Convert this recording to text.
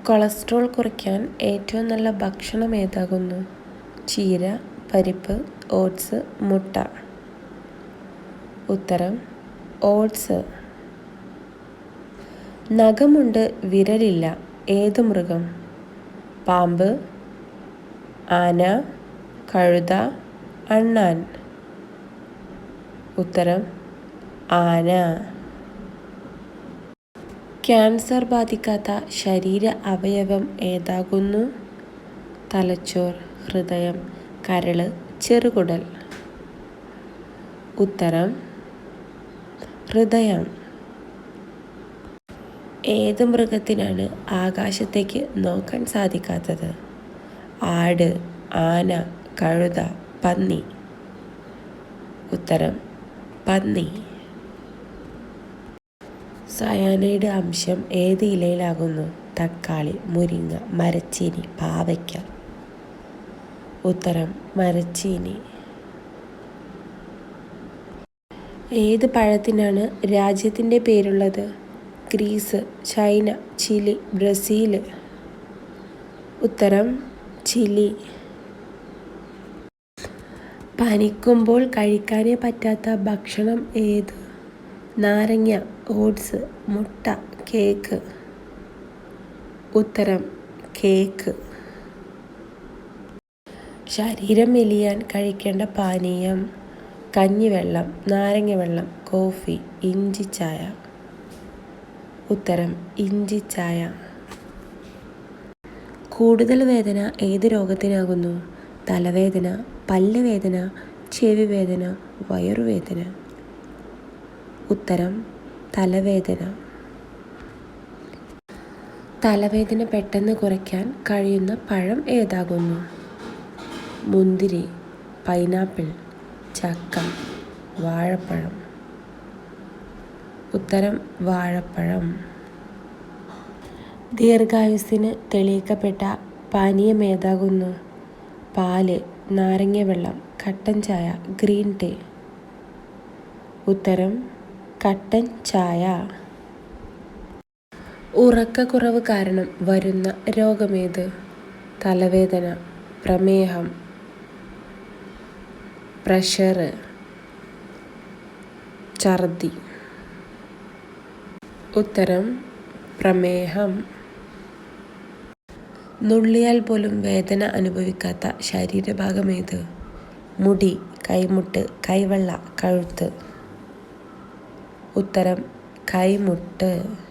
Cholesterol കുറയ്ക്കാൻ ഏറ്റവും നല്ല ഭക്ഷണം ഏതാകുന്നു? ചീര, പരിപ്പ്, ഓട്സ്, മുട്ട. ഉത്തരം ഓട്സ്. നഖമുണ്ട് വിരലില്ല, ഏത് മൃഗം? പാമ്പ്, ആന, കഴുത, അണ്ണാൻ. ഉത്തരം ആന. ക്യാൻസർ ബാധിക്കാത്ത ശരീര അവയവം ഏതാകുന്നു? തലച്ചോർ, ഹൃദയം, കരള്, ചെറുകുടൽ. ഉത്തരം ഹൃദയം. ഏത് മൃഗത്തിനാണ് ആകാശത്തേക്ക് നോക്കാൻ സാധിക്കാത്തത്? ആട്, ആന, കഴുത, പന്നി. ഉത്തരം പന്നി. സയാനൈഡ് അംശം ഏത് ഇലയിലാകുന്നു? തക്കാളി, മുരിങ്ങ, മരച്ചീനി, പാവയ്ക്ക. ഉത്തരം മരച്ചീനി. ഏത് പഴത്തിനാണ് രാജ്യത്തിൻ്റെ പേരുള്ളത്? Greece, China, Chile, Brazil. ഉത്തരം ചിലി. പനിക്കുമ്പോൾ കഴിക്കാനേ പറ്റാത്ത ഭക്ഷണം ഏത്? നാരങ്ങ, ഓട്സ്, മുട്ട, കേക്ക്. ഉത്തരം കേക്ക്. ശരീരം മെലിയാൻ കഴിക്കേണ്ട പാനീയം? കഞ്ഞിവെള്ളം, നാരങ്ങ വെള്ളം, കോഫി, ഇഞ്ചിച്ചായ. ഉത്തരം ഇഞ്ചിച്ചായ. കൂടുതൽ വേദന ഏത് രോഗത്തിനാകുന്നു? തലവേദന, പല്ലുവേദന, ചെവിവേദന, വയറുവേദന. ഉത്തരം തലവേദന. തലവേദന പെട്ടെന്ന് കുറയ്ക്കാൻ കഴിയുന്ന പഴം ഏതാകുന്നു? മുന്തിരി, പൈനാപ്പിൾ, ചക്ക, വാഴപ്പഴം. ഉത്തരം വാഴപ്പഴം. ദീർഘായുസ്സിന് തെളിയിക്കപ്പെട്ട പാനീയം ഏതാകുന്നു? പാല്, നാരങ്ങ വെള്ളം, കട്ടൻ ചായ, ഗ്രീൻ ടീ. ഉത്തരം കട്ടൻ ചായ. ഉറക്കക്കുറവ് കാരണം വരുന്ന രോഗമേത്? തലവേദന, പ്രമേഹം, പ്രഷർ, ഛർദി. ഉത്തരം പ്രമേഹം. നുള്ളിയാൽ പോലും വേദന അനുഭവിക്കാത്ത ശരീരഭാഗം ഏത്? മുടി, കൈമുട്ട്, കൈവെള്ള, കഴുത്ത്. ഉത്തരം കൈമുട്ട്.